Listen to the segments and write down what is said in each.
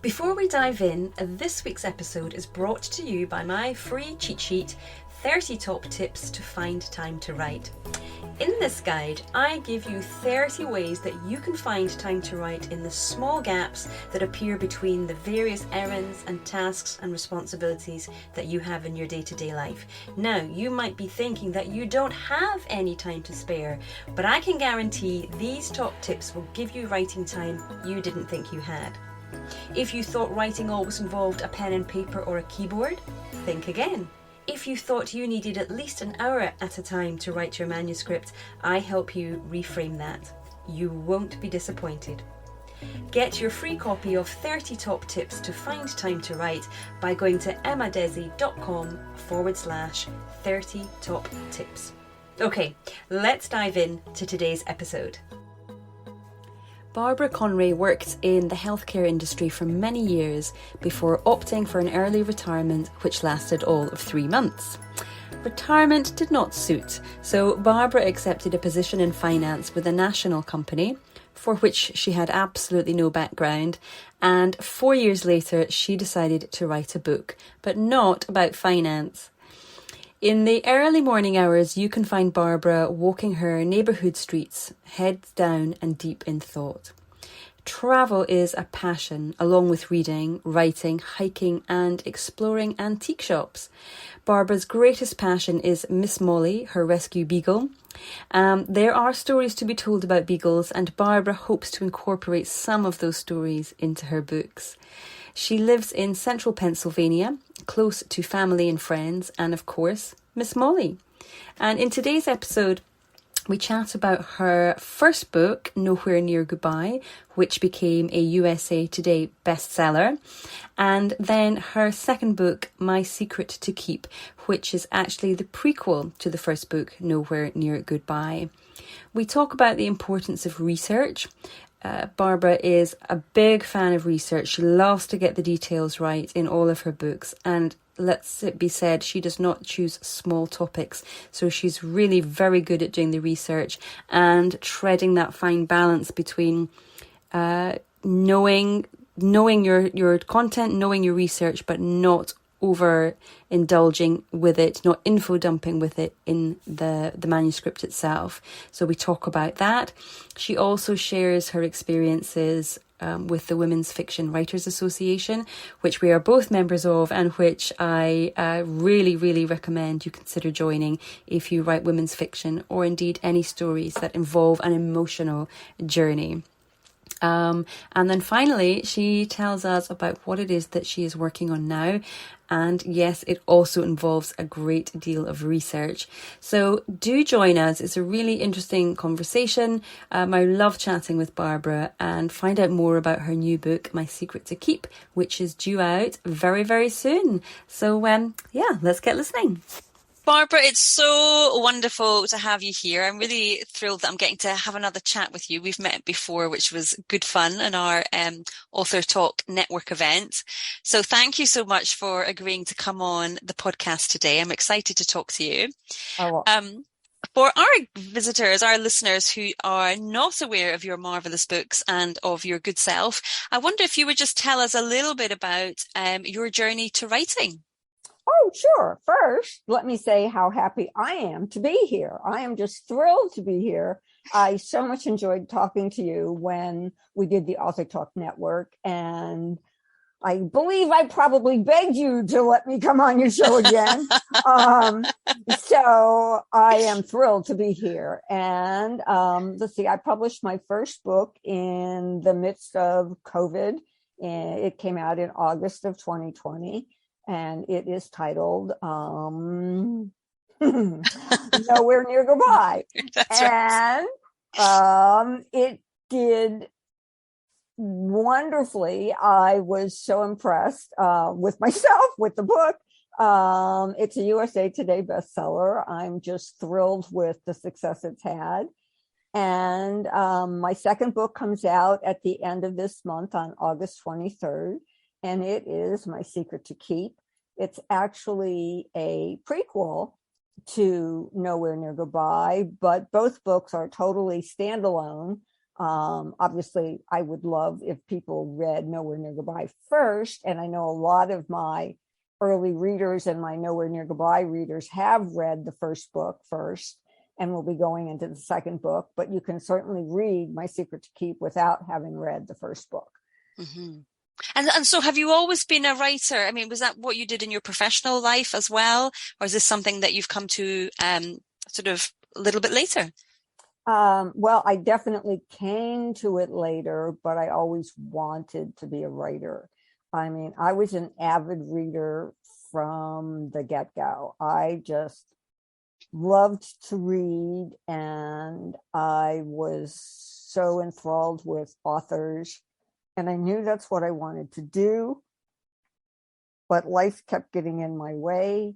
Before we dive in, this week's episode is brought to you by my free cheat sheet, 30 Top Tips to Find Time to Write. In this guide, I give you 30 ways that you can find time to write in the small gaps that appear between the various errands and tasks and responsibilities that you have in your day-to-day life. Now, you might be thinking that you don't have any time to spare, but I can guarantee these top tips will give you writing time you didn't think you had. If you thought writing always involved a pen and paper or a keyboard, think again. If you thought you needed at least an hour at a time to write your manuscript, I help you reframe that. You won't be disappointed. Get your free copy of 30 Top Tips to Find Time to Write by going to emmadesi.com/30 Top Tips. Okay, let's dive in to today's episode. Barbara Conrey worked in the healthcare industry for many years before opting for an early retirement, which lasted all of 3 months. Retirement did not suit, so Barbara accepted a position in finance with a national company, for which she had absolutely no background, and 4 years later she decided to write a book, but not about finance. In the early morning hours, you can find Barbara walking her neighbourhood streets, heads down and deep in thought. Travel is a passion, along with reading, writing, hiking and exploring antique shops. Barbara's greatest passion is Miss Molly, her rescue beagle. There are stories to be told about beagles, and Barbara hopes to incorporate some of those stories into her books. She lives in central Pennsylvania, close to family and friends, and of course, Miss Molly. And in today's episode, we chat about her first book, Nowhere Near Goodbye, which became a USA Today bestseller, and then her second book, My Secret to Keep, which is actually the prequel to the first book, Nowhere Near Goodbye. We talk about the importance of research. Barbara is a big fan of research. She loves to get the details right in all of her books, and let's it be said, she does not choose small topics. So she's really very good at doing the research and treading that fine balance between knowing your content, knowing your research, but not over indulging with it, not info dumping with it in the manuscript itself. So we talk about that. She also shares her experiences with the Women's Fiction Writers Association, which we are both members of, and which I really, really recommend you consider joining if you write women's fiction, or indeed any stories that involve an emotional journey. And then finally, she tells us about what it is that she is working on now. And yes, it also involves a great deal of research. So do join us. It's a really interesting conversation. I love chatting with Barbara, and find out more about her new book, My Secret to Keep, which is due out very, very soon. So let's get listening. Barbara, it's so wonderful to have you here. I'm really thrilled that I'm getting to have another chat with you. We've met before, which was good fun in our Author Talk network event. So thank you so much for agreeing to come on the podcast today. I'm excited to talk to you. For our visitors, our listeners who are not aware of your marvellous books and of your good self, I wonder if you would just tell us a little bit about your journey to writing. Oh, sure. First, let me say how happy I am to be here. I am just thrilled to be here. I so much enjoyed talking to you when we did the Author Talk Network, and I believe I probably begged you to let me come on your show again. So I am thrilled to be here. And let's see, I published my first book in the midst of COVID. And it came out in August of 2020. And it is titled Nowhere Near Goodbye. That's right. And it did wonderfully. I was so impressed with myself, with the book. It's a USA Today bestseller. I'm just thrilled with the success it's had. And my second book comes out at the end of this month on August 23rd. And it is My Secret to Keep. It's actually a prequel to Nowhere Near Goodbye, but both books are totally standalone. Obviously, I would love if people read Nowhere Near Goodbye first. And I know a lot of my early readers and my Nowhere Near Goodbye readers have read the first book first and will be going into the second book. But you can certainly read My Secret to Keep without having read the first book. Mm-hmm. And so have you always been a writer? I mean, was that what you did in your professional life as well? Or is this something that you've come to sort of a little bit later? Well, I definitely came to it later, but I always wanted to be a writer. I mean, I was an avid reader from the get-go. I just loved to read, and I was so enthralled with authors, and I knew that's what I wanted to do, but life kept getting in my way.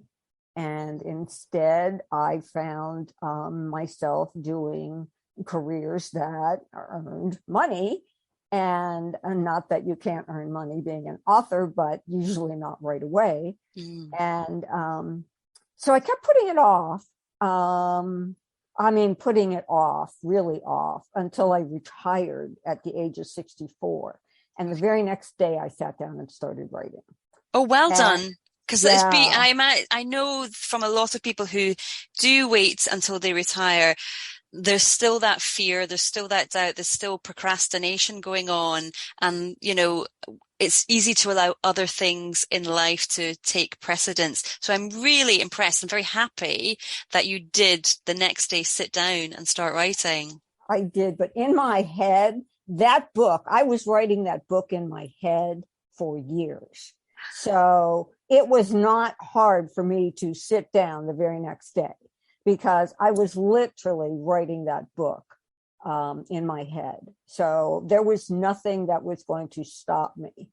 And instead, I found myself doing careers that earned money. And not that you can't earn money being an author, but usually not right away. Mm. And so I kept putting it off. Putting it off, really off, until I retired at the age of 64. And the very next day, I sat down and started writing. Oh, well done. Because Yeah. I know from a lot of people who do wait until they retire, there's still that fear, there's still that doubt, there's still procrastination going on. And, it's easy to allow other things in life to take precedence. So I'm really impressed and very happy that you did the next day sit down and start writing. I did, but in my head, I was writing that book in my head for years. So it was not hard for me to sit down the very next day because I was literally writing that book in my head. So there was nothing that was going to stop me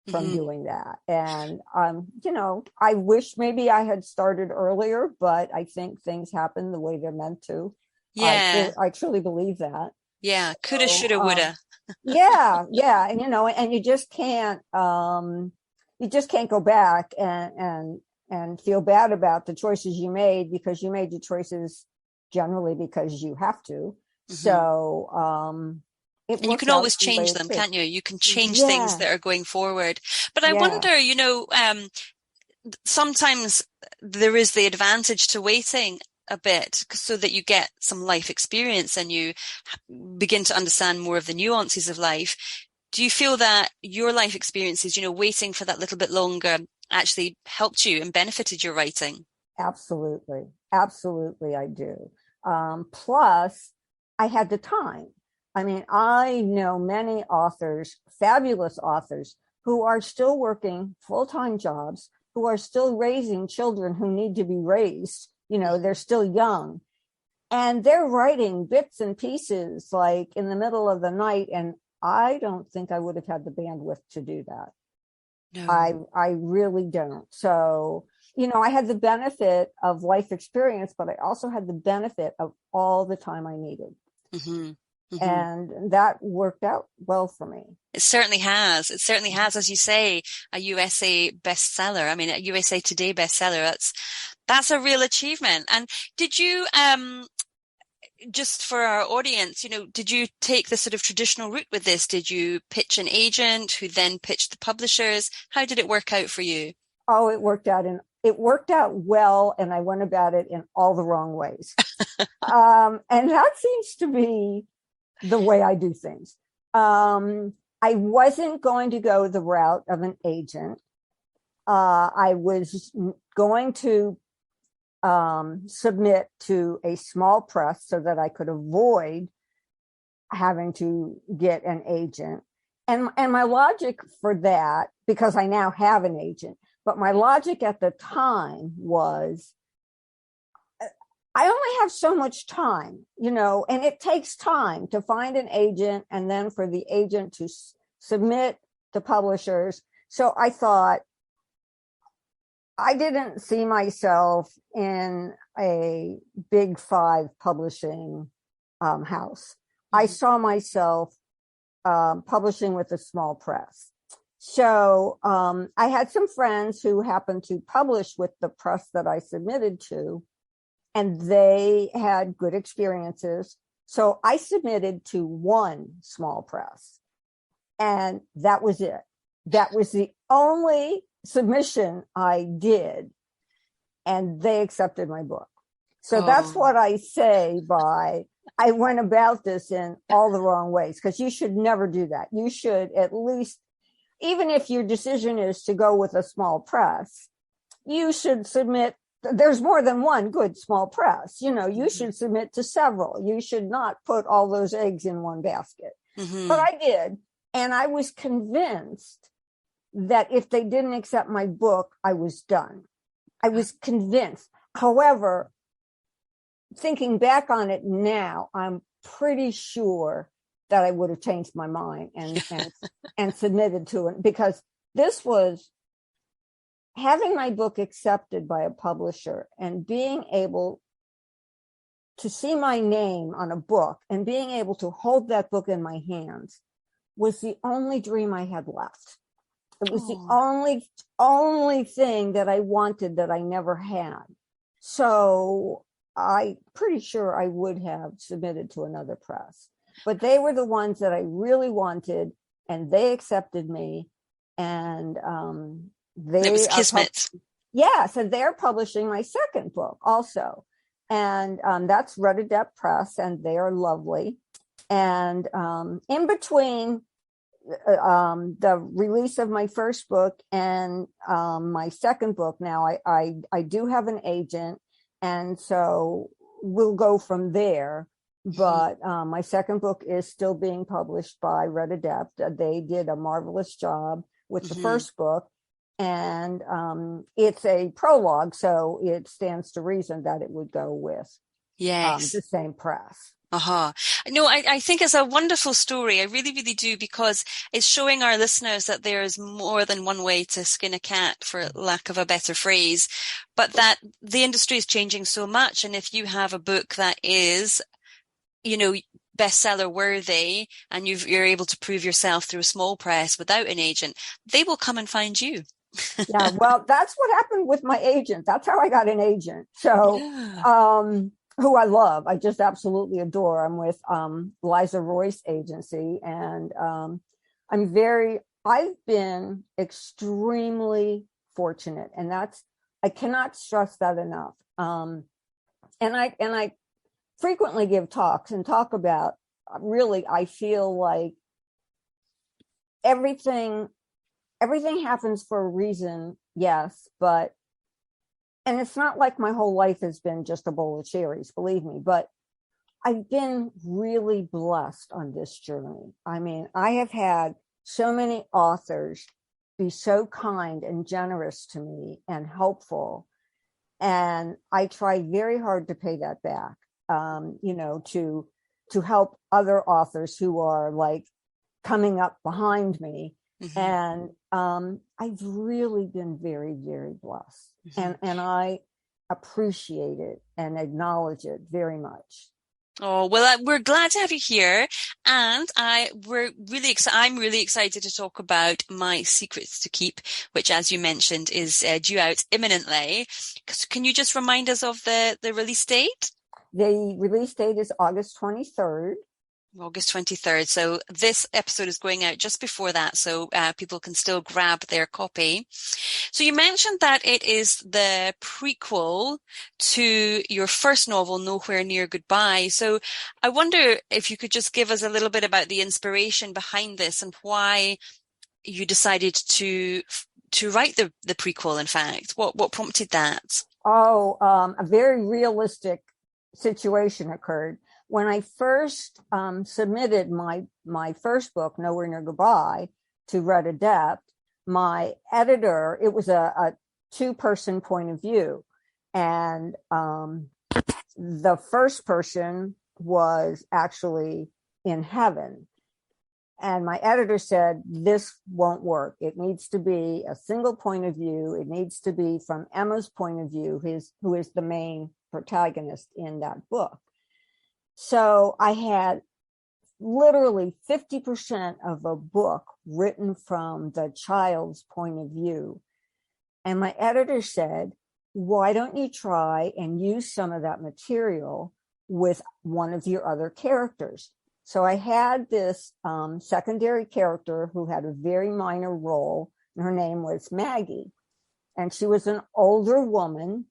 from doing that. And, I wish maybe I had started earlier, but I think things happen the way they're meant to. Yeah. I truly believe that. Yeah. Coulda, So, shoulda, woulda. yeah. And, and you just can't go back and feel bad about the choices you made, because you made your choices generally because you have to. So and you can always change them, can't you? You can change things that are going forward. But I wonder, sometimes there is the advantage to waiting a bit so that you get some life experience and you begin to understand more of the nuances of life. Do you feel that your life experiences, waiting for that little bit longer actually helped you and benefited your writing? Absolutely. Absolutely, I do. Plus, I had the time. I mean, I know many authors, fabulous authors, who are still working full-time jobs, who are still raising children who need to be raised. They're still young. And they're writing bits and pieces like in the middle of the night. And I don't think I would have had the bandwidth to do that. No. I really don't. So, I had the benefit of life experience, but I also had the benefit of all the time I needed. And that worked out well for me. It certainly has. It certainly has, as you say, a USA bestseller. I mean, a USA Today bestseller. That's a real achievement. And did you, just for our audience, did you take the sort of traditional route with this? Did you pitch an agent who then pitched the publishers? How did it work out for you? Oh, it worked out well, and I went about it in all the wrong ways. And that seems to be the way I do things. I wasn't going to go the route of an agent. I was going to submit to a small press so that I could avoid having to get an agent. And my logic for that, because I now have an agent, but my logic at the time was, I only have so much time, and it takes time to find an agent and then for the agent to submit to publishers. So I thought, I didn't see myself in a big 5 publishing house. I saw myself publishing with a small press. So I had some friends who happened to publish with the press that I submitted to, and they had good experiences. So I submitted to one small press, and that was it. That was the only submission I did, and they accepted my book. So that's what I say by, I went about this in all the wrong ways, because you should never do that. You should at least, even if your decision is to go with a small press, you should submit. There's more than one good small press. You should submit to several. You should not put all those eggs in one basket. But I did. And I was convinced that if they didn't accept my book, I was done. I was convinced. However, thinking back on it now, I'm pretty sure that I would have changed my mind and submitted to it, because this was having my book accepted by a publisher and being able to see my name on a book and being able to hold that book in my hands was the only dream I had left. It was the only thing that I wanted that I never had. So I'm pretty sure I would have submitted to another press, but they were the ones that I really wanted, and they accepted me. And it was kismet. Yes, and they're publishing my second book also, and that's Red Adept Press, and they are lovely. And in between the release of my first book and my second book, now I do have an agent, and so we'll go from there. But my second book is still being published by Red Adept. They did a marvelous job with the first book, and it's a prologue, so it stands to reason that it would go with the same press. No, I think it's a wonderful story. I really, really do, because it's showing our listeners that there is more than one way to skin a cat, for lack of a better phrase, but that the industry is changing so much. And if you have a book that is, bestseller worthy, and you're able to prove yourself through a small press without an agent, they will come and find you. Yeah, well, that's what happened with my agent. That's how I got an agent. So, who I love. I just absolutely adore. I'm with Liza Royce Agency, and I've been extremely fortunate, and I cannot stress that enough. And I frequently give talks and talk about, really, I feel like everything happens for a reason, yes, and it's not like my whole life has been just a bowl of cherries, believe me, but I've been really blessed on this journey. I mean, I have had so many authors be so kind and generous to me and helpful, and I try very hard to pay that back, to help other authors who are like coming up behind me. And I've really been very, very blessed, and I appreciate it and acknowledge it very much. Oh, well, we're glad to have you here, and I'm really excited to talk about My Secrets to Keep, which, as you mentioned, is due out imminently. Can you just remind us of the release date? The release date is August 23rd. August 23rd. So this episode is going out just before that, so people can still grab their copy. So you mentioned that it is the prequel to your first novel, Nowhere Near Goodbye. So I wonder if you could just give us a little bit about the inspiration behind this and why you decided to write the prequel, in fact. What prompted that? A very realistic situation occurred. When I first submitted my first book, Nowhere Near Goodbye, to Red Adept, my editor, it was a two-person point of view. And the first person was actually in heaven. And my editor said, this won't work. It needs to be a single point of view. It needs to be from Emma's point of view, who is the main protagonist in that book. So I had literally 50% of a book written from the child's point of view. And my editor said, why don't you try and use some of that material with one of your other characters. So I had this secondary character who had a very minor role, and her name was Maggie. And she was an older woman,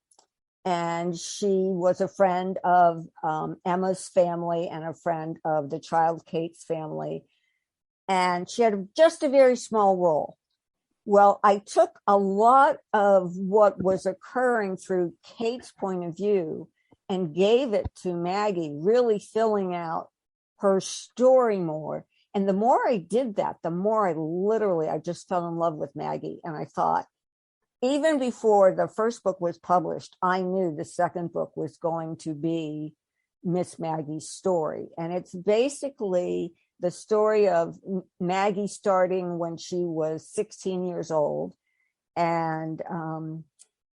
and she was a friend of Emma's family and a friend of the child Kate's family. And she had just a very small role. Well, I took a lot of what was occurring through Kate's point of view and gave it to Maggie, really filling out her story more. And the more I did that, the more I just fell in love with Maggie. And I thought, even before the first book was published, I knew the second book was going to be Miss Maggie's story. And it's basically the story of Maggie starting when she was 16 years old. And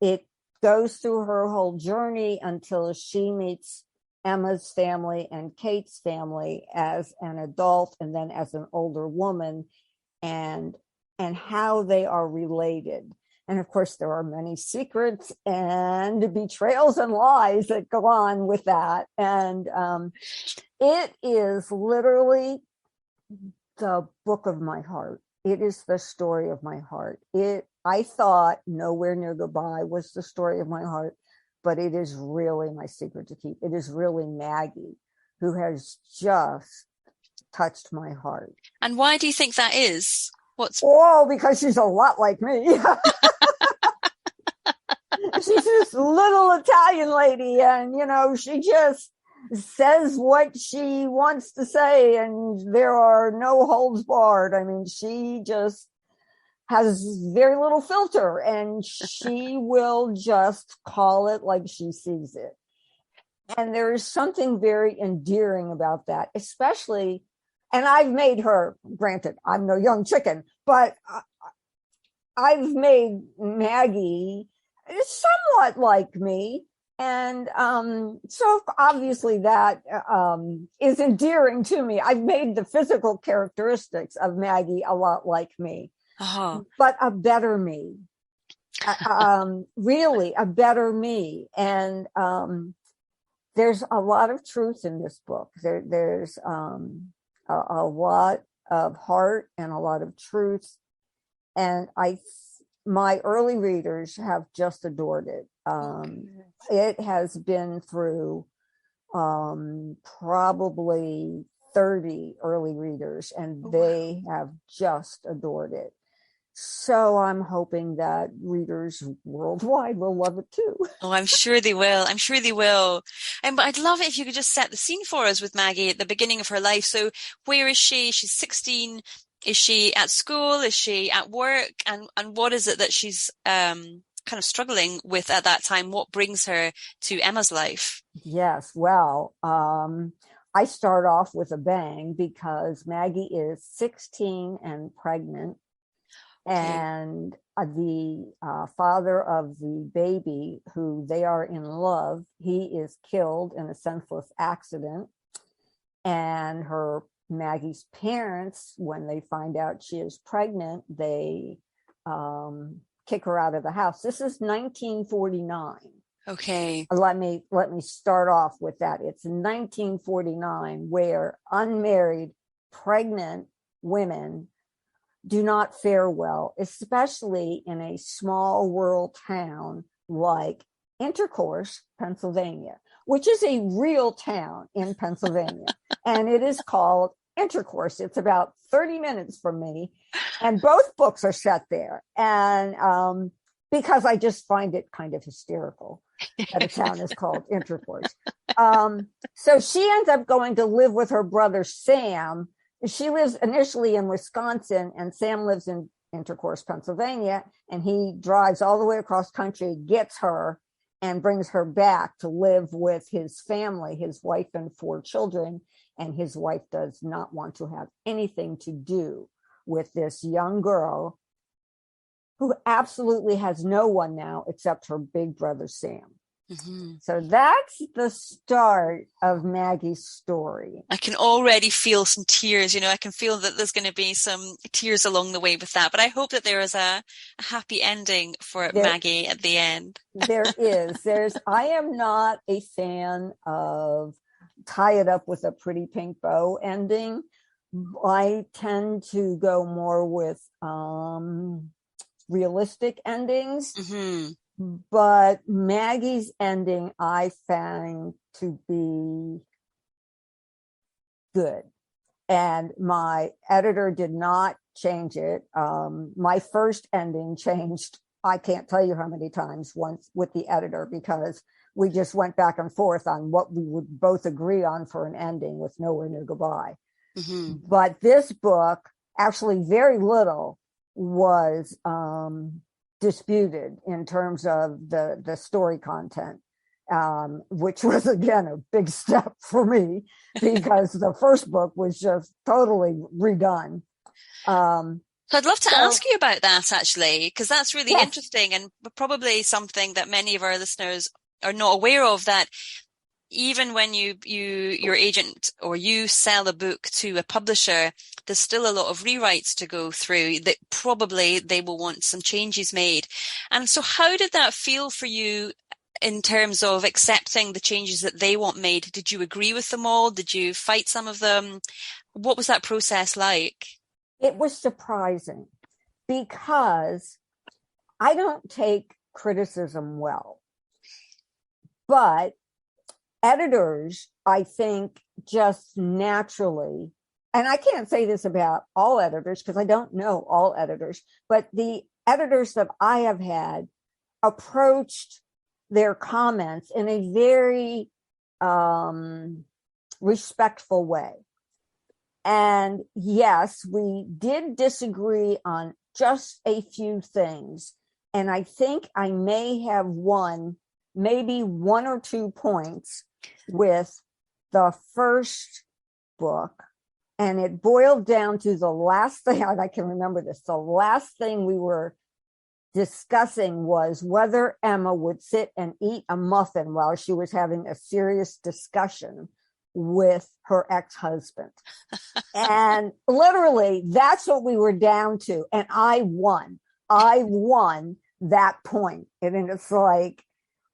it goes through her whole journey until she meets Emma's family and Kate's family as an adult and then as an older woman, and how they are related. And of course, there are many secrets and betrayals and lies that go on with that. And it is literally the book of my heart. It is the story of my heart. I thought Nowhere Near Goodbye was the story of my heart, but it is really my secret to keep. It is really Maggie who has just touched my heart. And why do you think that is? Because she's a lot like me. She's this little Italian lady, and she just says what she wants to say, and there are no holds barred. I mean, she just has very little filter, and she will just call it like she sees it. And there is something very endearing about that, especially, and I've made her, granted, I'm no young chicken, but I've made Maggie somewhat like me. And so obviously that is endearing to me. I've made the physical characteristics of Maggie a lot like me, but a better me, really a better me. And there's a lot of truth in this book. There's a lot of heart and a lot of truth. And my early readers have just adored it. It has been through probably 30 early readers, and they have just adored it. So I'm hoping that readers worldwide will love it too. Oh, I'm sure they will. I'm sure they will. But I'd love it if you could just set the scene for us with Maggie at the beginning of her life. So where is she? She's 16. Is she at school? Is she at work? And what is it that she's kind of struggling with at that time? What brings her to Emma's life? Yes, well, I start off with a bang because Maggie is 16 and pregnant. Okay. And the father of the baby, who they are in love, he is killed in a senseless accident. And Maggie's parents, when they find out she is pregnant, they kick her out of the house. This is 1949. Okay. Let me start off with that. It's 1949, where unmarried, pregnant women do not fare well, especially in a small rural town like Intercourse, Pennsylvania, which is a real town in Pennsylvania. And it is called Intercourse. It's about 30 minutes from me. And both books are set there. And because I just find it kind of hysterical that a town is called Intercourse. So she ends up going to live with her brother, Sam. She lives initially in Wisconsin, and Sam lives in Intercourse, Pennsylvania, and he drives all the way across country, gets her, and brings her back to live with his family, his wife and 4 children. And his wife does not want to have anything to do with this young girl who absolutely has no one now except her big brother, Sam. Mm-hmm. So that's the start of Maggie's story. I can already feel some tears. I can feel that there's going to be some tears along the way with that. But I hope that there is a happy ending for Maggie at the end. There is. I am not a fan of tie it up with a pretty pink bow ending. I tend to go more with realistic endings, but Maggie's ending I found to be good. And my editor did not change it. My first ending changed, I can't tell you how many times once with the editor, because we just went back and forth on what we would both agree on for an ending with Nowhere Near Goodbye. But this book, actually very little was disputed in terms of the story content. Which was, again, a big step for me, because the first book was just totally redone. So I'd love to ask you about that, actually, because that's really interesting, and probably something that many of our listeners are not aware of, that even when your agent or you sell a book to a publisher, there's still a lot of rewrites to go through that probably they will want some changes made. And so how did that feel for you in terms of accepting the changes that they want made? Did you agree with them all? Did you fight some of them? What was that process like? It was surprising, because I don't take criticism well. But editors, I think, just naturally, and I can't say this about all editors because I don't know all editors, but the editors that I have had approached their comments in a very respectful way. And yes, we did disagree on just a few things. And I think I may have won maybe 1 or 2 points with the first book. And it boiled down to the last thing, I can remember this, the last thing we were discussing was whether Emma would sit and eat a muffin while she was having a serious discussion with her ex-husband. And literally, that's what we were down to. And I won that point. And it's like,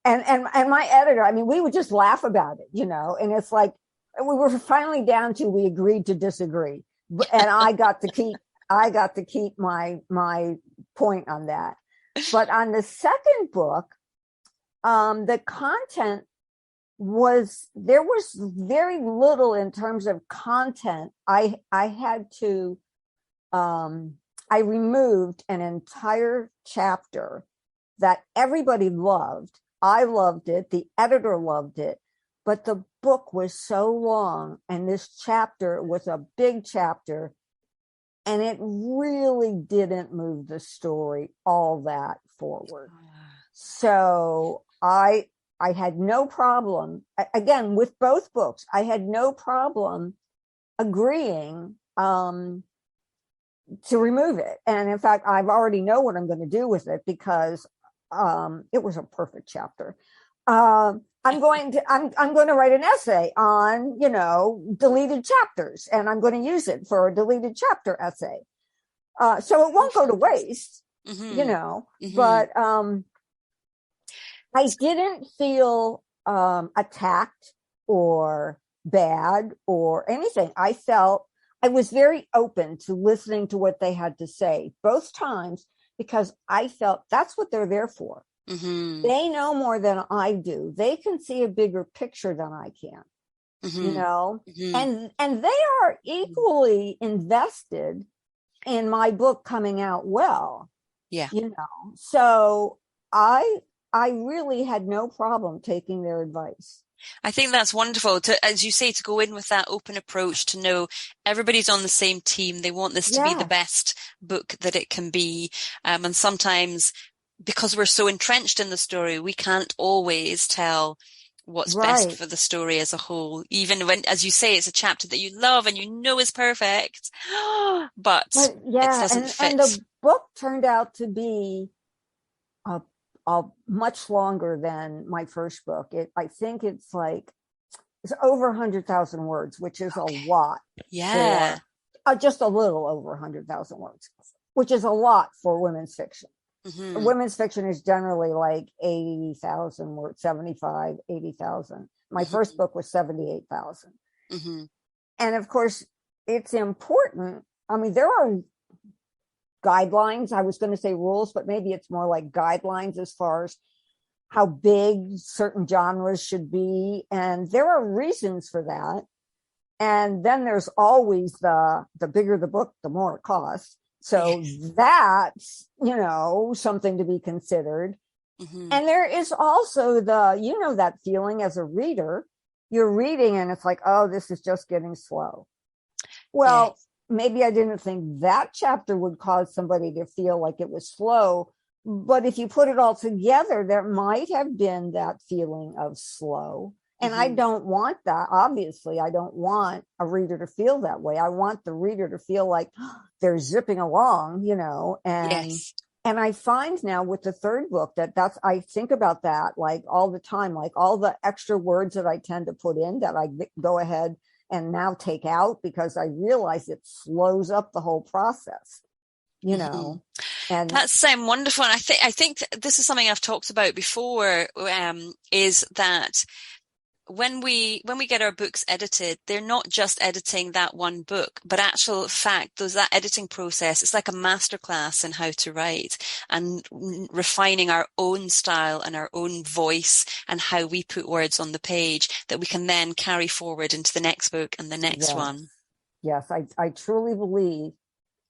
and my editor, I mean, we would just laugh about it, and it's like, we were finally down to, we agreed to disagree. And I got to keep my point on that. But on the second book, the content there was very little in terms of content. I had to, I removed an entire chapter that everybody loved. I loved it. The editor loved it. But the book was so long, and this chapter was a big chapter, and it really didn't move the story all that forward. So I had no problem, again, with both books, I had no problem agreeing to remove it. And in fact, I've already know what I'm going to do with it, because it was a perfect chapter. I'm going to write an essay on, deleted chapters, and I'm going to use it for a deleted chapter essay. So it won't go to waste, but I didn't feel attacked or bad or anything. I felt I was very open to listening to what they had to say both times, because I felt that's what they're there for. They know more than I do. They can see a bigger picture than I can, and they are equally invested in my book coming out well. Yeah. So I really had no problem taking their advice. I think that's wonderful to, as you say, to go in with that open approach, to know everybody's on the same team. They want this to be the best book that it can be. And sometimes, because we're so entrenched in the story, we can't always tell what's best for the story as a whole, even when, as you say, it's a chapter that you love and is perfect, but it doesn't fit. And the book turned out to be a much longer than my first book. I think it's over 100,000 words, which is a lot. Yeah. Just a little over 100,000 words, which is a lot for women's fiction. Women's fiction is generally 80,000 words, 75, 80,000. My first book was 78,000. Mm-hmm. And of course, it's important. I mean, there are guidelines. I was going to say rules, but maybe it's more like guidelines as far as how big certain genres should be. And there are reasons for that. And then there's always the bigger the book, the more it costs. So that's, something to be considered. Mm-hmm. And there is also that feeling as a reader, you're reading and it's like, oh, this is just getting slow. Well, maybe I didn't think that chapter would cause somebody to feel like it was slow. But if you put it all together, there might have been that feeling of slow. And I don't want that. Obviously, I don't want a reader to feel that way. I want the reader to feel like they're zipping along, and I find now with the third book I think about that like all the time, like all the extra words that I tend to put in that I go ahead and now take out because I realize it slows up the whole process, and that's wonderful. And I think this is something I've talked about before, is that when we get our books edited, they're not just editing that one book, but actual fact, that editing process, it's like a masterclass in how to write and refining our own style and our own voice and how we put words on the page that we can then carry forward into the next book and the next one. Yes, I truly believe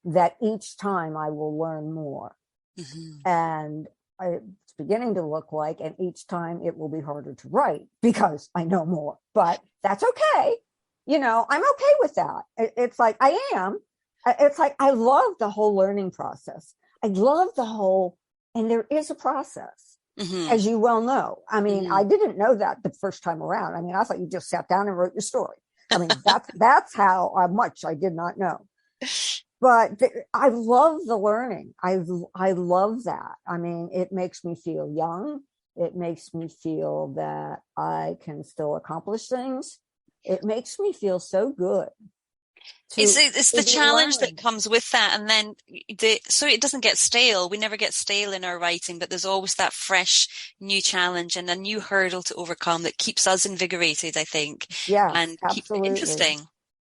that each time I will learn more. And it's beginning to look like, and each time it will be harder to write because I know more, but that's okay. I'm okay with that. It's like, it's like, I love the whole learning process. I love and there is a process, as you well know. I mean, I didn't know that the first time around. I mean, I thought you just sat down and wrote your story. I mean, that's how much I did not know. But I love the learning. I love that. I mean, it makes me feel young. It makes me feel that I can still accomplish things. It makes me feel so good. It's the challenge that comes with that. And then so it doesn't get stale. We never get stale in our writing, but there's always that fresh new challenge and a new hurdle to overcome that keeps us invigorated, I think. Yeah, and absolutely. Keeps it interesting.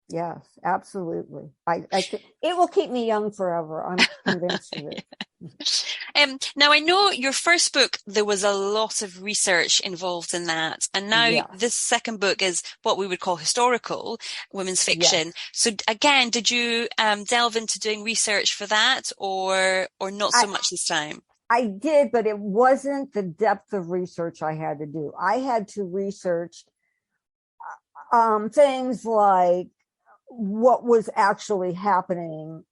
Yes, absolutely. It will keep me young forever. I'm convinced of it. Now, I know your first book, there was a lot of research involved in that. And now this second book is what we would call historical women's fiction. Yes. So again, did you delve into doing research for that or not so much this time? I did, but it wasn't the depth of research I had to do. I had to research things like what was actually happening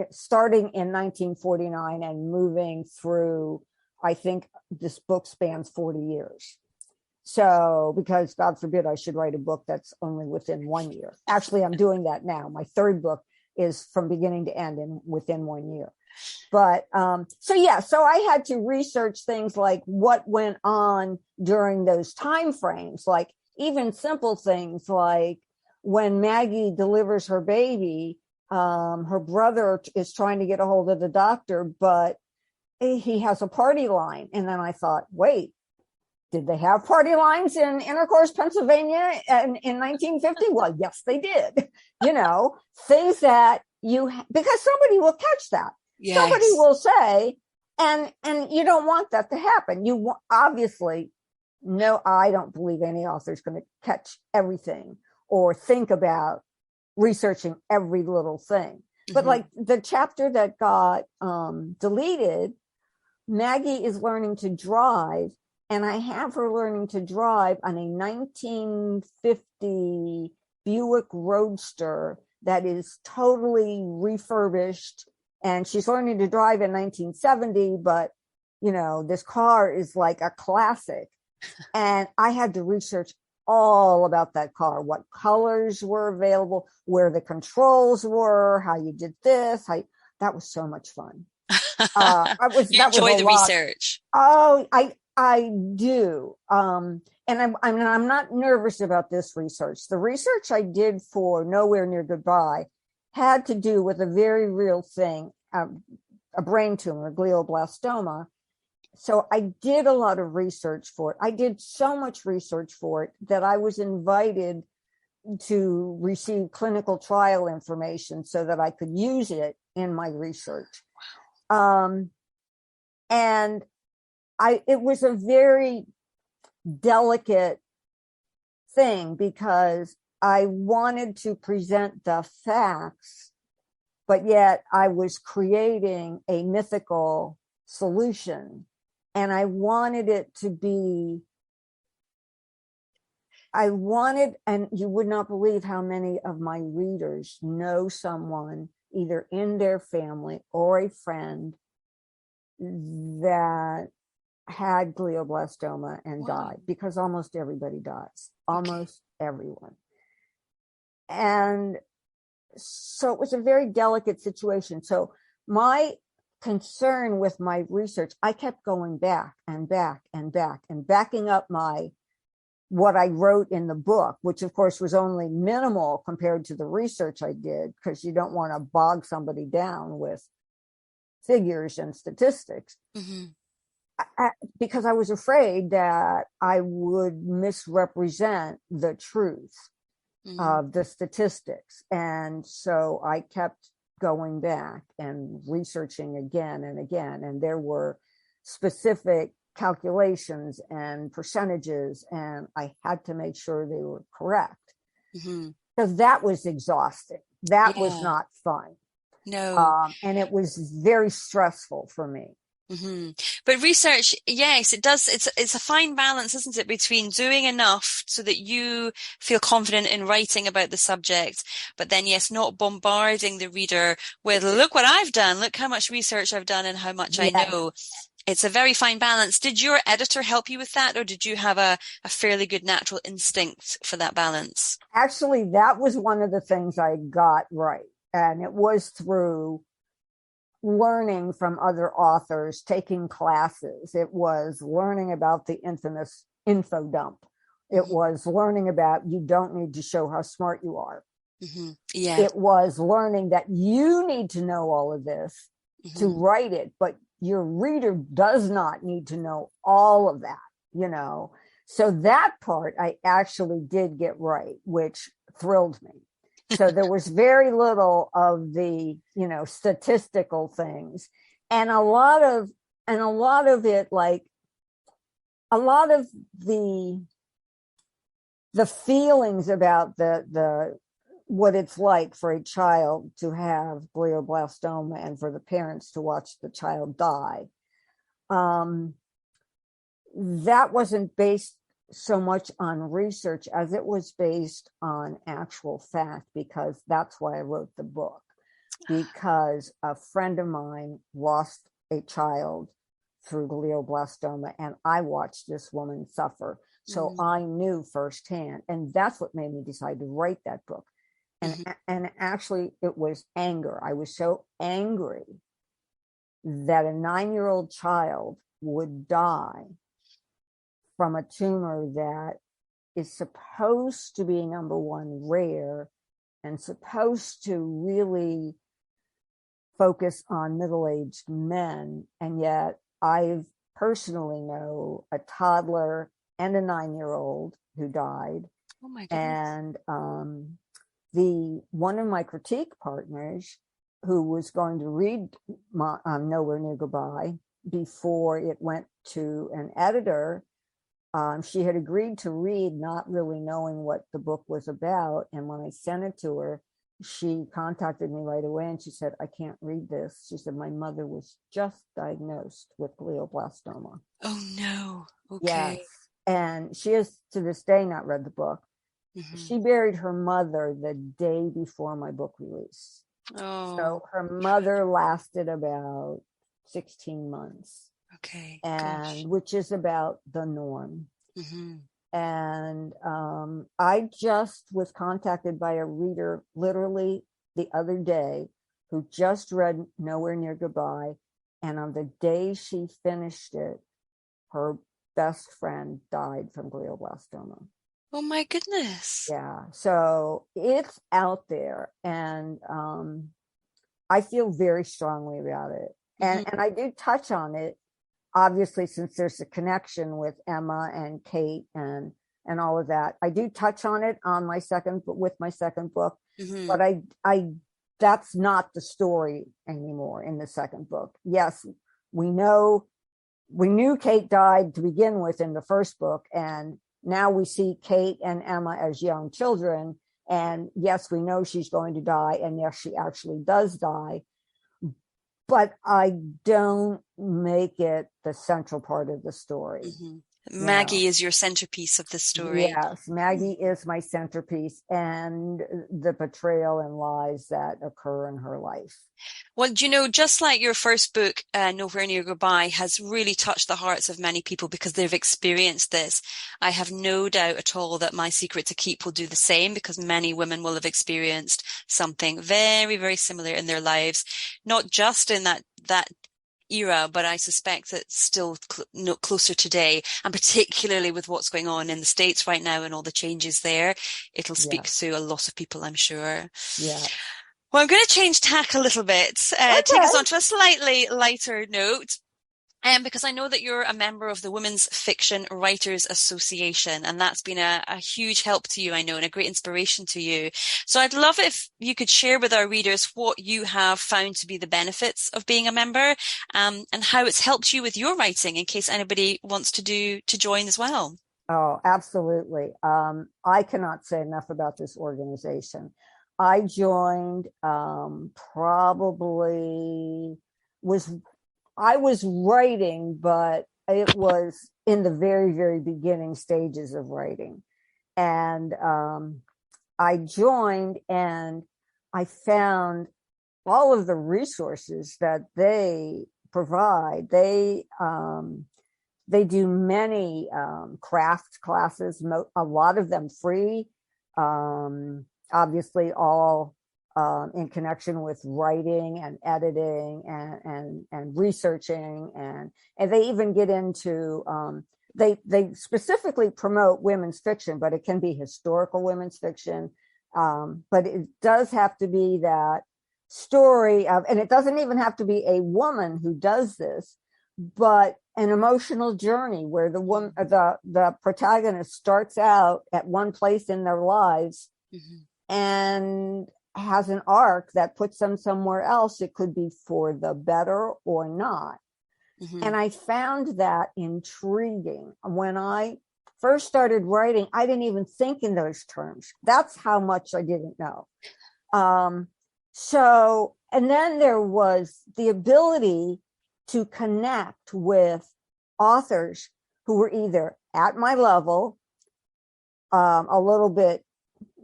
starting in 1949 and moving through, I think this book spans 40 years. So, because God forbid I should write a book that's only within 1 year. Actually, I'm doing that now. My third book is from beginning to end within 1 year. But, so I had to research things like what went on during those time frames, like even simple things like when Maggie delivers her baby, her brother is trying to get a hold of the doctor, but he has a party line. And then I thought, wait, did they have party lines in Intercourse, Pennsylvania in 1950? Well, yes, they did. Things that because somebody will catch that. Yes. Somebody will say, and you don't want that to happen. Obviously, no, I don't believe any author is going to catch everything or think about researching every little thing. But like the chapter that got deleted, Maggie is learning to drive, and I have her learning to drive on a 1950 Buick Roadster that is totally refurbished, and she's learning to drive in 1970, but this car is like a classic. And I had to research all about that car, what colors were available, where the controls were, how you did this. That was so much fun. You enjoy the research. Oh, I do. And I'm not nervous about this research. The research I did for Nowhere Near Goodbye had to do with a very real thing, a brain tumor, glioblastoma. so I did a lot of research for it. I did so much research for it that I was invited to receive clinical trial information so that I could use it in my research. And it was a very delicate thing because I wanted to present the facts, but yet I was creating a mythical solution. And I wanted it to be, and you would not believe how many of my readers know someone either in their family or a friend that had glioblastoma and died, because almost everybody dies, almost everyone. And so it was a very delicate situation. So my concern with my research, I kept going back and back and back and backing up what I wrote in the book, which of course was only minimal compared to the research I did, because you don't want to bog somebody down with figures and statistics. Because I was afraid that I would misrepresent the truth of the statistics. And so I kept going back and researching again and again. And there were specific calculations and percentages, and I had to make sure they were correct. Because that was exhausting. That was not fun. No. And it was very stressful for me. But research, yes, it does. It's a fine balance, isn't it, between doing enough so that you feel confident in writing about the subject, but then, yes, not bombarding the reader with, look what I've done, look how much research I've done and how much I know. It's a very fine balance. Did your editor help you with that, or did you have a fairly good natural instinct for that balance? Actually, that was one of the things I got right. And it was through learning from other authors, taking classes. It was learning about the infamous info dump. It was learning about you don't need to show how smart you are. It was learning that you need to know all of this to write it, but your reader does not need to know all of that, So that part I actually did get right, which thrilled me. So there was very little of the, statistical things, and a lot of it, like a lot of the feelings about the what it's like for a child to have glioblastoma and for the parents to watch the child die. That wasn't based so much on research as it was based on actual fact, because that's why I wrote the book, because a friend of mine lost a child through glioblastoma and I watched this woman suffer. So I knew firsthand, and that's what made me decide to write that book. And actually it was anger. I was so angry that a 9-year-old child would die from a tumor that is supposed to be, number one, rare and supposed to really focus on middle-aged men. And yet I personally know a toddler and a 9-year-old who died. Oh my goodness. And one of my critique partners, who was going to read Nowhere Near Goodbye before it went to an editor, she had agreed to read, not really knowing what the book was about. And when I sent it to her, she contacted me right away and she said, I can't read this. She said, my mother was just diagnosed with glioblastoma. Oh no. Okay. Yes. And she has to this day not read the book. She buried her mother the day before my book release. So her mother lasted about 16 months. Okay. And which is about the norm. And I just was contacted by a reader literally the other day who just read Nowhere Near Goodbye. And on the day she finished it, her best friend died from glioblastoma. Oh my goodness. Yeah. So it's out there, and I feel very strongly about it. And I do touch on it obviously, since there's a connection with Emma and Kate and all of that, I do touch on it on my second book, but I that's not the story anymore in the second book. Yes, we knew Kate died to begin with in the first book, and now we see Kate and Emma as young children. And yes, we know she's going to die, and yes, she actually does die. But I don't make it the central part of the story. Maggie is your centerpiece of the story. Yes, Maggie is my centerpiece, and the betrayal and lies that occur in her life. Well, you know, just like your first book, Nowhere Near Goodbye, has really touched the hearts of many people because they've experienced this. I have no doubt at all that My Secret to Keep will do the same, because many women will have experienced something very, very similar in their lives, not just in that era, but I suspect that still closer today, and particularly with what's going on in the States right now and all the changes there, it'll speak to a lot of people, I'm sure. Yeah. Well, I'm going to change tack a little bit, take us on to a slightly lighter note. Because I know that you're a member of the Women's Fiction Writers Association, and that's been a huge help to you, I know, and a great inspiration to you. So I'd love if you could share with our readers what you have found to be the benefits of being a member, and how it's helped you with your writing, in case anybody wants to join as well. Oh, absolutely. I cannot say enough about this organization. I joined I was writing, but it was in the very, very beginning stages of writing. And I joined, and I found all of the resources that they provide. They do many craft classes, a lot of them free, obviously all in connection with writing and editing and researching, and they even get into they specifically promote women's fiction, but it can be historical women's fiction, but it does have to be that story of, and it doesn't even have to be a woman who does this, but an emotional journey where the protagonist starts out at one place in their lives and has an arc that puts them somewhere else. It could be for the better or not. And I found that intriguing. When I first started writing, I didn't even think in those terms. That's how much I didn't know. And then there was the ability to connect with authors who were either at my level, a little bit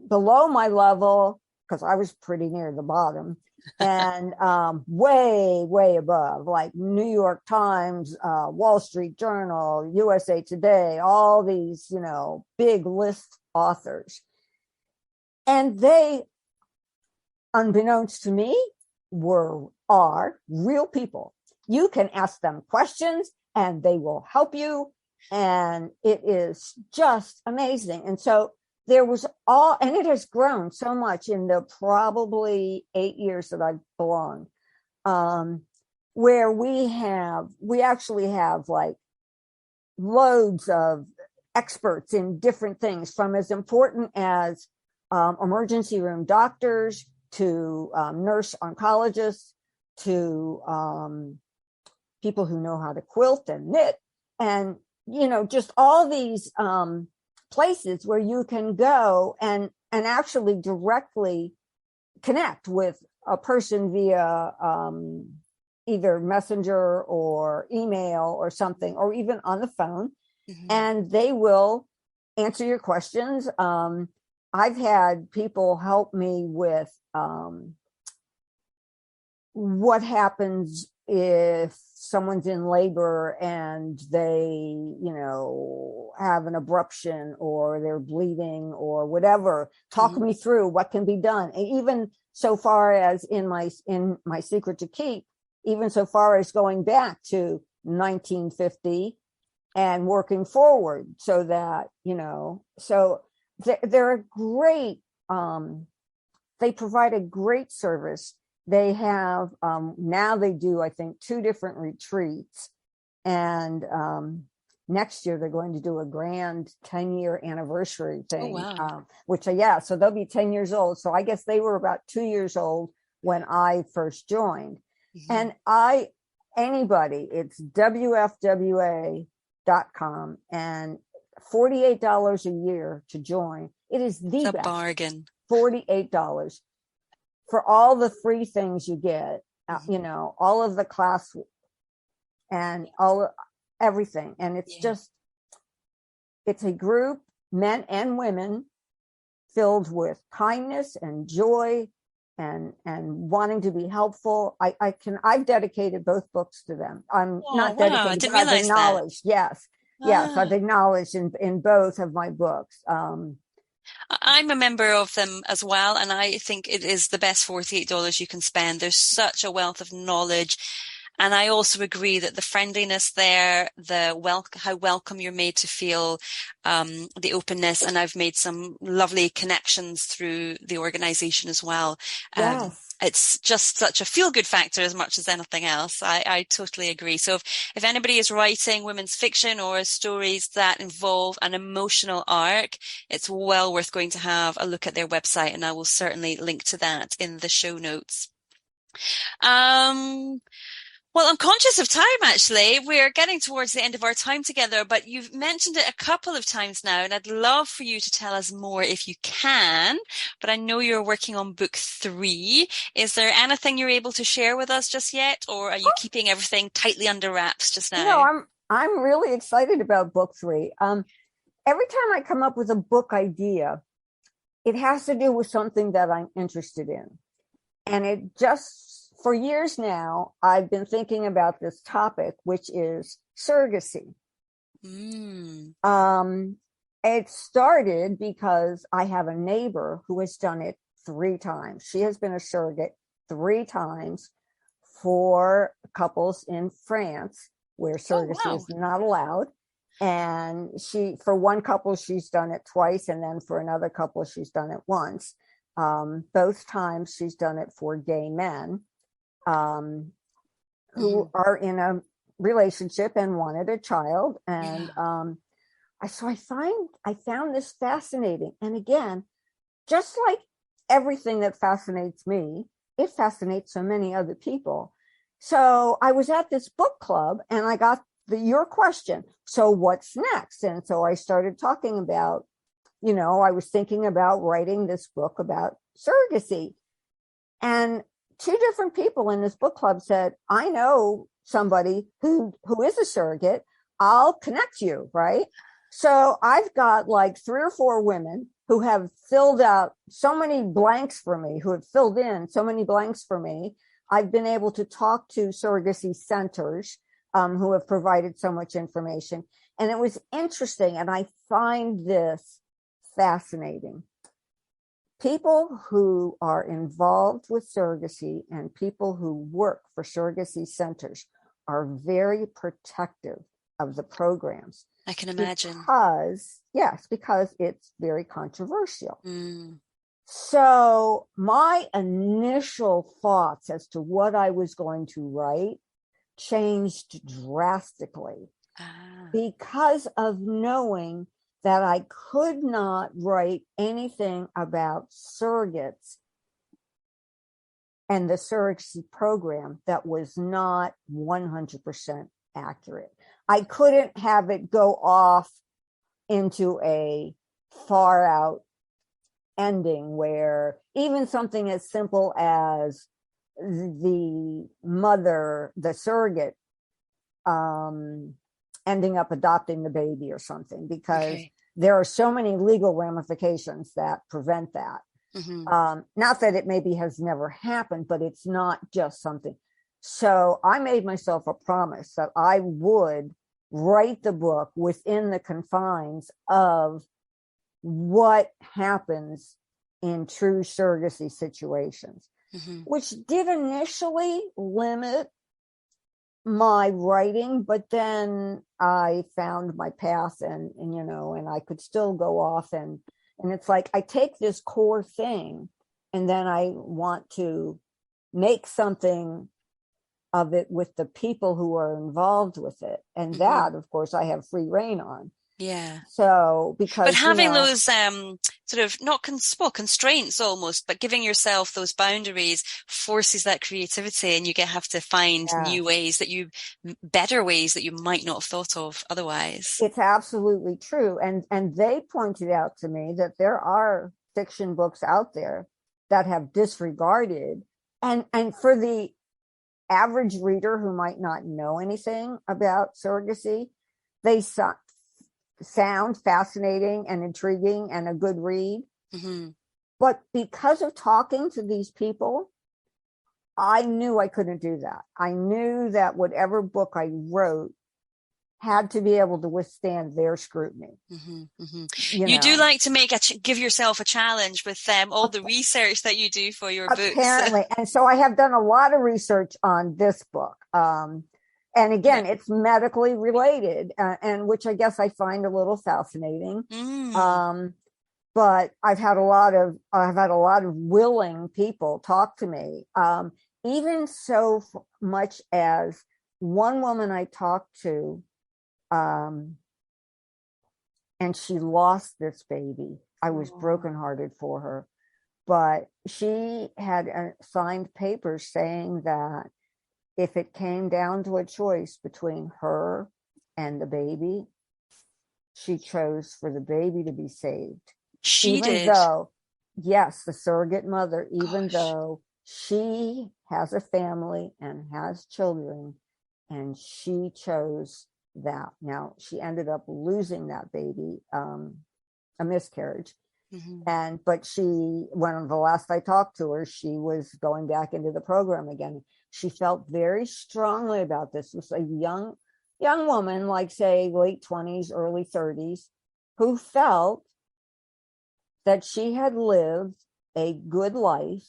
below my level, because I was pretty near the bottom, and way, way above, like New York Times, Wall Street Journal, USA Today, all these, big list authors. And they, unbeknownst to me, are real people. You can ask them questions and they will help you. And it is just amazing. And so there was and it has grown so much in the probably 8 years that I've belonged, where we actually have like loads of experts in different things, from as important as emergency room doctors to nurse oncologists to people who know how to quilt and knit, and just all these places where you can go and actually directly connect with a person via either messenger or email or something, or even on the phone, and they will answer your questions. I've had people help me with what happens if someone's in labor and they, have an abruption or they're bleeding or whatever. Talk me through what can be done. And even so far as in my Secret to Keep, even so far as going back to 1950 and working forward, so that, so they're a great, they provide a great service. They have, now they do, I think, 2 different retreats. And next year they're going to do a grand 10-year anniversary thing, wow. So they'll be 10 years old. So I guess they were about 2 years old when I first joined. Mhm. And anybody, it's WFWA.com, and $48 a year to join. It is It's the a best. bargain. $48 for all the free things you get, all of the class and everything. And it's Yeah. it's a group, men and women, filled with kindness and joy and wanting to be helpful. I've dedicated both books to them. I'm Oh, not wow. I dedicated, but didn't I've realize that. acknowledged. Yes. I've Ah. acknowledged in both of my books. I'm a member of them as well, and I think it is the best $48 you can spend. There's such a wealth of knowledge. And I also agree that the friendliness there, how welcome you're made to feel, the openness, and I've made some lovely connections through the organization as well. Yes. It's just such a feel-good factor as much as anything else. I totally agree. So if anybody is writing women's fiction or stories that involve an emotional arc, it's well worth going to have a look at their website, and I will certainly link to that in the show notes. Well, I'm conscious of time, actually. We're getting towards the end of our time together, but you've mentioned it a couple of times now, and I'd love for you to tell us more if you can. But I know you're working on book 3. Is there anything you're able to share with us just yet, or are you keeping everything tightly under wraps just now? No, I'm really excited about book 3. Every time I come up with a book idea, it has to do with something that I'm interested in. And for years now, I've been thinking about this topic, which is surrogacy. It started because I have a neighbor who has done it 3 times. She has been a surrogate 3 times for couples in France where surrogacy is not allowed. And for one couple, she's done it twice. And then for another couple, she's done it once. Both times she's done it for gay men who are in a relationship and wanted a child. And I found this fascinating. And again, just like everything that fascinates me, it fascinates so many other people. So I was at this book club and I got your question. So what's next? And so I started talking about, I was thinking about writing this book about surrogacy. And 2 different people in this book club said, I know somebody who is a surrogate. I'll connect you, right? So I've got like 3 or 4 women who have filled out so many blanks for me, who have filled in so many blanks for me. I've been able to talk to surrogacy centers who have provided so much information. And it was interesting. And I find this fascinating. People who are involved with surrogacy and people who work for surrogacy centers are very protective of the programs. I can imagine. Because it's very controversial. So my initial thoughts as to what I was going to write changed drastically because of knowing that I could not write anything about surrogates and the surrogacy program that was not 100% accurate. I couldn't have it go off into a far out ending where even something as simple as the mother, the surrogate, ending up adopting the baby or something, because there are so many legal ramifications that prevent that. Not that it maybe has never happened, but it's not just something. So I made myself a promise that I would write the book within the confines of what happens in true surrogacy situations, which did initially limit my writing, but then I found my path and I could still go off and it's like I take this core thing and then I want to make something of it with the people who are involved with it. And that, of course, I have free reign on. Yeah. So because, but having those sort of not constraints almost, but giving yourself those boundaries forces that creativity, and you have to find new ways better ways that you might not have thought of otherwise. It's absolutely true. And they pointed out to me that there are fiction books out there that have disregarded, and for the average reader who might not know anything about surrogacy, they sound fascinating and intriguing and a good read. But because of talking to these people, I knew I couldn't do that. I knew that whatever book I wrote had to be able to withstand their scrutiny. You do like to give yourself a challenge with all the research that you do for your books. Apparently. And so I have done a lot of research on this book. And again, it's medically related, and which I guess I find a little fascinating. But I've had a lot of willing people talk to me. Even so much as one woman I talked to, and she lost this baby. I was brokenhearted for her, but she had signed papers saying that if it came down to a choice between her and the baby, she chose for the baby to be saved. Even though, yes, the surrogate mother, even though she has a family and has children, and she chose that. Now, she ended up losing that baby, a miscarriage. But when the last I talked to her, she was going back into the program again. She felt very strongly about this. It was a young woman, like say late 20s, early 30s, who felt that she had lived a good life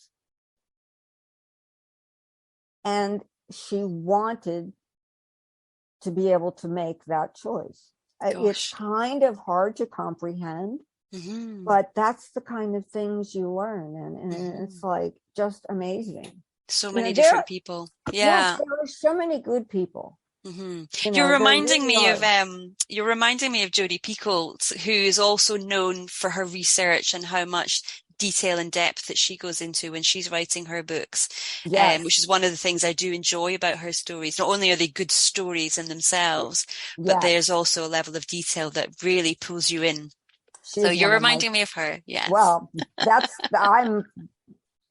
and she wanted to be able to make that choice. It's kind of hard to comprehend, but that's the kind of things you learn. And it's like just amazing. So many different people. Yes, there are so many good people. You're reminding me of Jodie Peebles, who is also known for her research and how much detail and depth that she goes into when she's writing her books. Which is one of the things I do enjoy about her stories. Not only are they good stories in themselves, but there's also a level of detail that really pulls you in. So you're reminding me of her. Yes. Well, I'm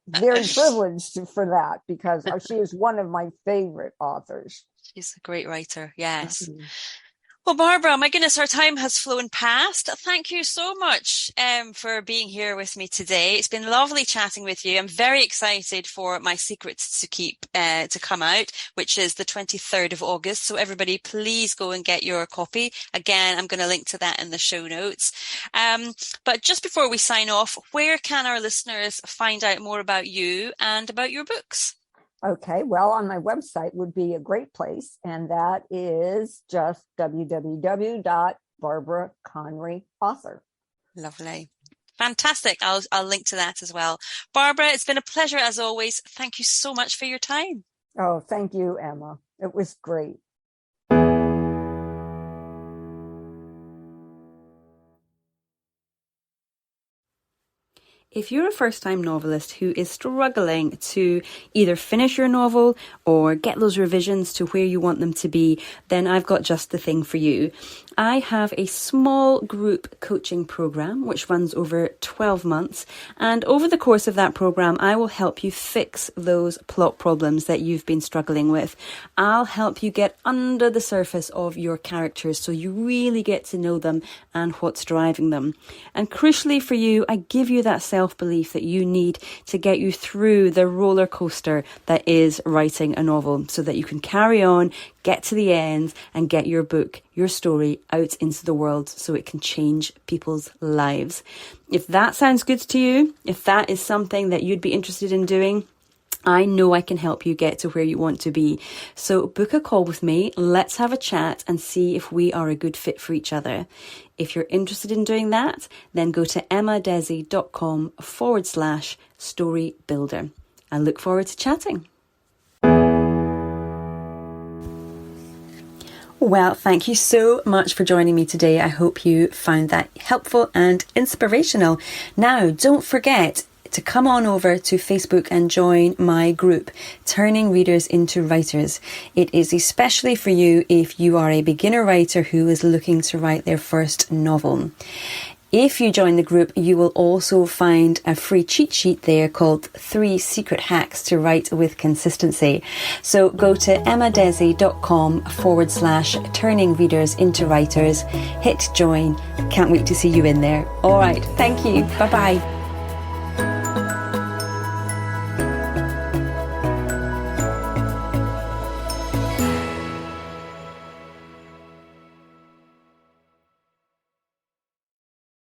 very privileged for that, because she is one of my favorite authors. She's a great writer. Yes. Well, Barbara, my goodness, our time has flown past. Thank you so much for being here with me today. It's been lovely chatting with you. I'm very excited for My Secrets to Keep to come out, which is the 23rd of August. So everybody, please go and get your copy. Again, I'm going to link to that in the show notes. But just before we sign off, where can our listeners find out more about you and about your books? Okay, well, on my website would be a great place, and that is just www.barbaraconreyauthor. Lovely. Fantastic. I'll link to that as well. Barbara, it's been a pleasure as always. Thank you so much for your time. Oh, thank you, Emma. It was great. If you're a first-time novelist who is struggling to either finish your novel or get those revisions to where you want them to be, then I've got just the thing for you. I have a small group coaching program which runs over 12 months, and over the course of that program I will help you fix those plot problems that you've been struggling with. I'll help you get under the surface of your characters so you really get to know them and what's driving them. And crucially for you, I give you that self-belief that you need to get you through the roller coaster that is writing a novel, so that you can carry on, get to the end, and get your book, your story out into the world so it can change people's lives. If that sounds good to you, if that is something that you'd be interested in doing, I know I can help you get to where you want to be. So book a call with me. Let's have a chat and see if we are a good fit for each other. If you're interested in doing that, then go to emmadesi.com/story builder. I look forward to chatting. Well, thank you so much for joining me today. I hope you found that helpful and inspirational. Now, don't forget to come on over to Facebook and join my group, Turning Readers into Writers. It is especially for you if you are a beginner writer who is looking to write their first novel. If you join the group, you will also find a free cheat sheet there called 3 Secret Hacks to Write with Consistency. So go to emmadesi.com/turning readers into writers, hit join. Can't wait to see you in there. All right. Thank you. Bye-bye.